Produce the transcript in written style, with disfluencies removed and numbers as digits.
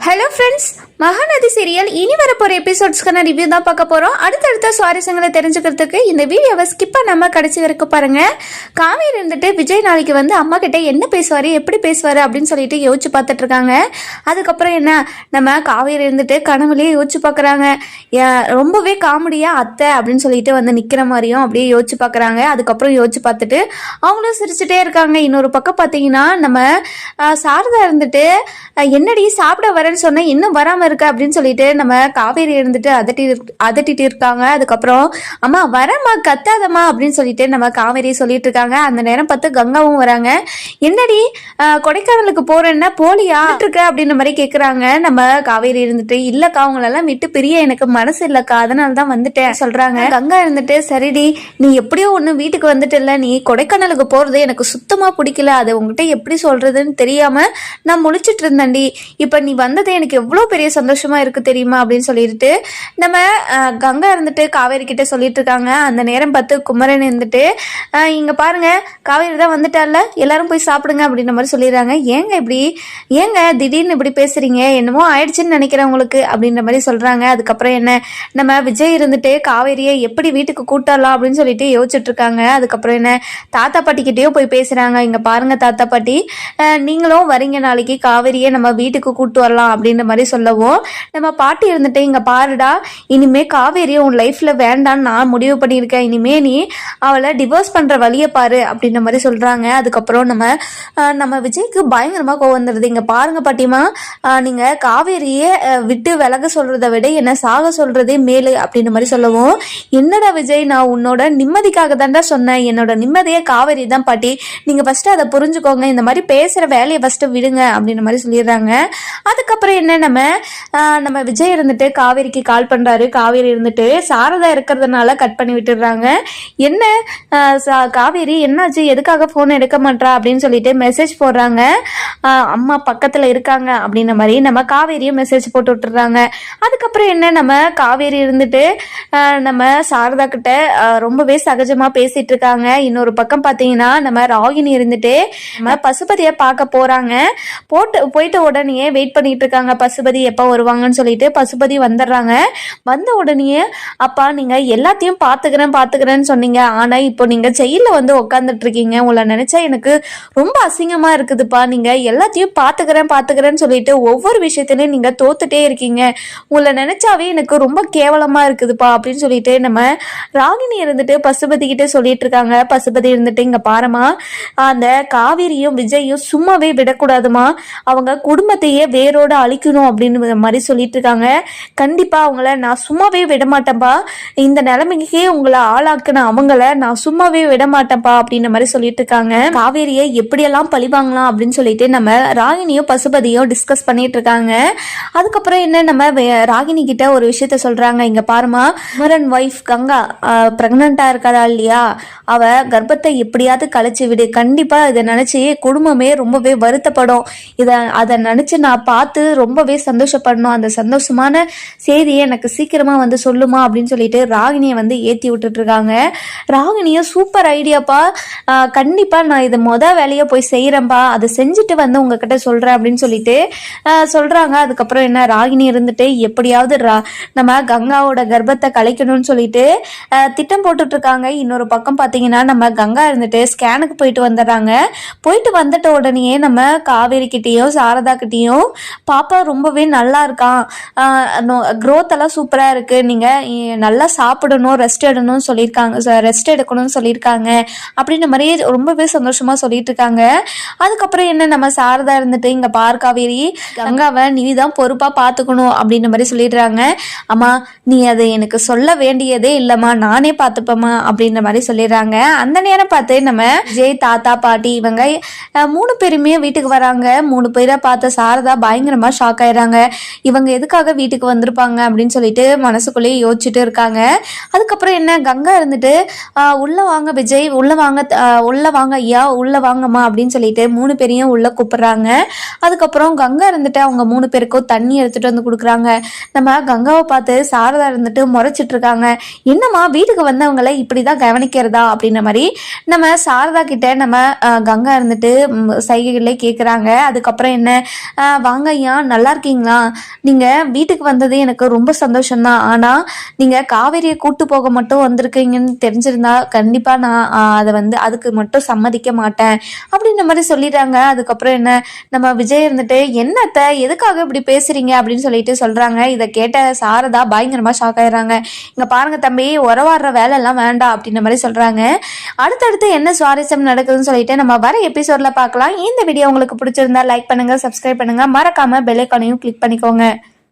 Hello friends, Mahanadi serial இனி வரப்போகிற எபிசோட்ஸ்க்கான review தான் பார்க்க போகிறோம். அடுத்தடுத்த சுவாரஸ்யங்களை தெரிஞ்சுக்கிறதுக்கு இந்த வீடியோவை ஸ்கிப் பண்ணாமல் கடைசி வரைக்கும் பாருங்கள். காவேரி இருந்துட்டு விஜய் நாளைக்கு வந்து அம்மா கிட்டே என்ன பேசுவார், எப்படி பேசுவார் அப்படின்னு சொல்லிட்டு யோசிச்சு பார்த்துட்டு இருக்காங்க. அதுக்கப்புறம் என்ன, நம்ம காவேரி இருந்துட்டு கனவுலேயே யோசிச்சு பார்க்குறாங்க. ரொம்பவே காமெடியாக அத்தை அப்படின்னு சொல்லிட்டு வந்து நிற்கிற மாதிரியும் அப்படியே யோசிச்சு பார்க்குறாங்க. அதுக்கப்புறம் யோசிச்சு பார்த்துட்டு அவங்களும் சிரிச்சுட்டே இருக்காங்க. இன்னொரு பக்கம் பார்த்தீங்கன்னா நம்ம சாரதா இருந்துட்டு என்னடி சாப்பிட வரேன்னு சொன்ன இன்னும் வராமல் இருக்க அப்படின்னு சொல்லிட்டு நம்ம காவேரி இருந்துட்டு அதட்டிட்டு இருக்காங்க. அதுக்கப்புறம் அம்மா வரம்மா கத்தாதம்மா அப்படின்னு சொல்லிட்டு நம்ம காவேரி சொல்லிட்டு இருக்காங்க. அந்த நேரம் பார்த்து கங்காவும் வராங்க. என்னடி கொடைக்கானலுக்கு போறேன்னா போலியா இருக்க அப்படின்ற மாதிரி கேட்குறாங்க. நம்ம காவேரி இருந்துட்டு இல்லக்கா அவங்களெல்லாம் விட்டு பிரிய எனக்கு மனசு இல்லக்கா, அதனால தான் வந்துட்டேன் சொல்றாங்க. கங்கா இருந்துட்டு சரிடி, நீ எப்படியோ ஒன்று வீட்டுக்கு வந்துட்டு இல்லை, நீ கொடைக்கானலுக்கு போறது எனக்கு சுத்தமா பிடிக்கல, அதை உங்ககிட்ட எப்படி சொல்றதுன்னு தெரியாம நான் முழிச்சிட்டு இருந்தேன்டி. இப்ப நீ வந்தது எனக்கு எவ்வளோ பெரிய சந்தோஷமா இருக்கு தெரியுமா அப்படின்னு சொல்லிட்டு நம்ம கங்கா இருந்துட்டு காவேரி கிட்ட சொல்லிட்டு இருக்காங்க. அந்த நேரம் பார்த்து குமரன் இருந்துட்டு இங்க பாருங்க காவேரி தான் வந்துட்டால, எல்லாரும் போய் சாப்பிடுங்க அப்படின்ற மாதிரி சொல்லிடுறாங்க. ஏங்க திடீர்னு இப்படி பேசுறீங்க, என்னமோ ஆயிடுச்சுன்னு நினைக்கிறேன் உங்களுக்கு அப்படின்ற மாதிரி சொல்றாங்க. அதுக்கப்புறம் என்ன, நம்ம விஜய் இருந்துட்டு காவேரியை எப்படி வீட்டுக்கு கூட்டலாம் அப்படின்னு சொல்லிட்டு யோசிச்சுட்டு இருக்காங்க. அதுக்கப்புறம் என்ன, தாத்தா பாட்டி கிட்டேயோ போய் பேசுறாங்க. இங்க பாருங்க தாத்தா பாட்டி, நீங்களும் வரீங்க நாளைக்கு காவேரியை நம்ம வீட்டுக்கு கூட்டு வரலாம் அப்படின்ற மாதிரி சொல்லவும் நம்ம பாட்டி இருந்துட்டு இங்க பாருடா, இனிமே காவேரி உன் லைஃப்ல வேண்டான்னு நான் முடிவு பண்ணியிருக்கேன், இனிமே நீ அவளை டிவோர்ஸ் பண்ற வழியை பாரு அப்படின்ற மாதிரி சொல்றாங்க. அதுக்கப்புறம் நம்ம விஜய்க்கு பயங்கரமா கோவம் வந்துடுது. இங்க பாருங்க பாட்டிமா, நீங்க காவேரியை விட்டு விலக சொல்றதை விட என்ன சாக சொல்றதே மேலு அப்படின்ற மாதிரி சொல்லவும், என்னடா விஜய், நான் உன்னோட நிம்மதிக்காக தான்டா சொன்னேன், என்னோட நிம்மதியே காவேரி தான் பாட்டி, நீங்க ஃபர்ஸ்ட் அதை புரிஞ்சுக்கோங்க, இந்த மாதிரி பேசுற வேலையை ஃபர்ஸ்ட் விடுங்க அப்படின்ற மாதிரி சொல்லிடுறாங்க. அதுக்கப்புறம் என்ன, நம்ம விஜய் இருந்துட்டு காவேரிக்கு கால் பண்றாரு. காவேரி இருந்துட்டு சாரதா இருக்கிறதுனால கட் பண்ணி விட்டுடுறாங்க. என்ன காவேரி என்னாச்சு, எதுக்காக போன் எடுக்க மாட்டா அப்படின்னு சொல்லிட்டு மெசேஜ் போடுறாங்க. அம்மா பக்கத்துல இருக்காங்க அப்படின்ற மாதிரி நம்ம காவேரியும் மெசேஜ் போட்டு விட்டுறாங்க. அதுக்கப்புறம் என்ன, நம்ம காவேரி இருந்துட்டு நம்ம சாரதா கிட்ட ரொம்பவே சகஜமா பேசிட்டு இருக்காங்க. இன்னொரு பக்கம் பாத்தீங்கன்னா நம்ம ராகினி இருந்துட்டு நம்ம பசுபதியை பார்க்க போறாங்க. போயிட்டு உடனே வெயிட் பண்ணிட்டு இருக்காங்க, பசுபதி எப்போ வருவாங்கன்னு சொல்லிட்டு. பசுபதி வந்துடுறாங்க. வந்த உடனே அப்பா நீங்க எல்லாத்தையும் பாத்துக்கிறேன்னு சொன்னீங்க, ஆனா இப்போ நீங்க ஜெயில வந்து உட்காந்துட்டு இருக்கீங்க, உங்களை நினைச்சா எனக்கு ரொம்ப அசிங்கமா இருக்குதுப்பா, நீங்க எல்லாத்தையும் பாத்துக்கிறேன்னு சொல்லிட்டு ஒவ்வொரு விஷயத்திலையும் நீங்க தோத்துட்டே இருக்கீங்க, உங்களை நினைச்சாவே எனக்கு ரொம்ப கேவலமா இருக்குதுப்பா அப்படின்னு சொல்லிட்டு நம்ம ராகினி இருந்துட்டு பசுபதி கிட்ட சொல்லிட்டு இருக்காங்க. பசுபதி இருந்துட்டு இங்க பாருமா, அந்த காவேரியும் விஜயும் சும்மாவே விடக்கூடாதுமா, அவங்க குடும்பத்தையே வேரோட அழிக்கணும் அப்படின்னு மாதிரி சொல்லிட்டு இருக்காங்க. கண்டிப்பா அவங்கள நான் சும்மாவே விடமாட்டேன்ப்பா, இந்த நிலைமைக்கே உங்களை ஆளாக்குன அவங்கள நான் சும்மாவே விடமாட்டேன்ப்பா அப்படின்ற மாதிரி சொல்லிட்டு இருக்காங்க. காவேரியை எப்படியெல்லாம் பழிவாங்கலாம் அப்படின்னு சொல்லிட்டு நம்ம ராகினியும் பசுபதியும் டிஸ்கஸ் பண்ணிட்டு இருக்காங்க. அதுக்கப்புறம் என்ன, நம்ம ராகினி கிட்ட ஒரு விஷயத்த சொல்றாங்க. இங்க பாருமா, குமரன் வைஃப் கங்கா பிரெக்னண்டா இருக்காளா இல்லையா, அவ கர்ப்பத்தை எப்படியாவது கழிச்சு விடு, கண்டிப்பா இதை நினைச்சு குடும்பமே ரொம்பவே வருத்தப்படும், அதை நினைச்சு நான் பார்த்து ரொம்பவே சந்தோஷப்படணும், அந்த சந்தோஷமான செய்தியை எனக்கு சீக்கிரமா வந்து சொல்லுமா அப்படின்னு சொல்லிட்டு ராகினியை வந்து ஏத்தி விட்டுட்டு இருக்காங்க. ராகினியும் சூப்பர் ஐடியாப்பா, கண்டிப்பா நான் இதை வேலையை போய் செய்யறேன்பா, அதை செஞ்சுட்டு வந்து உங்ககிட்ட சொல்றேன் அப்படின்னு சொல்லிட்டு சொல்றாங்க. அதுக்கப்புறம் என்ன, ராகினி இருந்துட்டு எப்படியாவது நம்ம கங்காவோட கர்ப்பத்தை கலைக்கணும்னு சொல்லிட்டு திட்டம் போட்டுட்டு இருக்காங்க. இன்னொரு பக்கம் பாத்தீங்கன்னா நம்ம கங்கா இருந்துட்டு ஸ்கேனுக்கு போயிட்டு வந்துடுறாங்க. போயிட்டு வந்துட்ட உடனே நம்ம காவேரி கிட்டேயும் சாரதா கிட்டேயும் பாப்பா ரொம்பவே நல்லா இருக்கான், க்ரோத் எல்லாம் சூப்பரா இருக்கு, நீங்க நல்லா சாப்பிடணும், ரெஸ்ட் எடுக்கணும்னு சொல்லியிருக்காங்க அப்படின்ற மாதிரி ரொம்பவே சந்தோஷமா சொல்லிட்டு இருக்காங்க. அதுக்கப்புறம் என்ன, நம்ம சாரதா இருந்துட்டு இங்க பார் காவேரி, கங்காவை நீதான் பொறுப்பா பாத்துக்கணும் அப்படின்ற மாதிரி சொல்லிடுறாங்க. அம்மா நீ அதை எனக்கு சொல்ல வேண்டியதே இல்லம்மா, நானே பார்த்துப்பேம்மா அப்படின்ற மாதிரி சொல்லிடுறாங்க. அந்த நேரம் பார்த்து நம்ம விஜய் தாத்தா பாட்டி இவங்க 3 பேருமே வீட்டுக்கு வராங்க. 3 பேரை பார்த்த சாரதா பயங்கரமா ஷாக் ஆயிடுறாங்க. இவங்க எதுக்காக வீட்டுக்கு வந்திருப்பாங்க அப்படின்னு சொல்லிட்டு மனசுக்குள்ளேயே யோசிச்சுட்டு இருக்காங்க. அதுக்கப்புறம் என்ன, கங்கா இருந்துட்டு உள்ள வாங்க விஜய், உள்ள வாங்க ஐயா, உள்ள வாங்கம்மா அப்படின்னு சொல்லிட்டு 3 பேரையும் உள்ள கூப்பிடுறாங்க. அதுக்கப்புறம் கங்கா இருந்துட்டு அவங்க 3 பேருக்கும் தண்ணி எடுத்துட்டு வந்து கொடுக்குறாங்க. நம்ம கங்காவை பார்த்து சாரதா இருந்துட்டு முறைச்சிட்டு இருக்காங்க. என்னம்மா வீட்டுக்கு வந்தவங்களை இப்படிதான் கவனிக்கிறதா அப்படின்ற மாதிரி நம்ம சாரதா கிட்ட நம்ம கங்கா இருந்துட்டு சைகைகளே கேட்குறாங்க. அதுக்கப்புறம் என்ன, வாங்க ஐயா சரண்யா நல்லா இருக்கீங்களா? நீங்கள் வீட்டுக்கு வந்தது எனக்கு ரொம்ப சந்தோஷம்தான். ஆனால் நீங்கள் காவேரியை கூட்டு போக மட்டும் வந்திருக்கீங்கன்னு தெரிஞ்சிருந்தா கண்டிப்பாக நான் அதை வந்து அதுக்கு மட்டும் சம்மதிக்க மாட்டேன் அப்படின்ற மாதிரி சொல்லிடுறாங்க. அதுக்கப்புறம் என்ன, நம்ம விஜய் இருந்துட்டு என்னத்த எதுக்காக இப்படி பேசுறீங்க அப்படின்னு சொல்லிட்டு சொல்கிறாங்க. இதை கேட்ட சாரதா பயங்கரமாக ஷாக் ஆயிடுறாங்க. இங்கே பாருங்க தம்பி, உறவாடுற வேலை எல்லாம் வேண்டாம் அப்படின்ற மாதிரி சொல்கிறாங்க. அடுத்தடுத்து என்ன சுவாரஸ்யம் நடக்குதுன்னு சொல்லிட்டு நம்ம வர எபிசோட்ல பார்க்கலாம். இந்த வீடியோ உங்களுக்கு பிடிச்சிருந்தா லைக் பண்ணுங்க, சப்ஸ்கிரைப் பண்ணுங்க, மறக்காம பெல் ஐகானையும் கிளிக் பண்ணிக்கோங்க.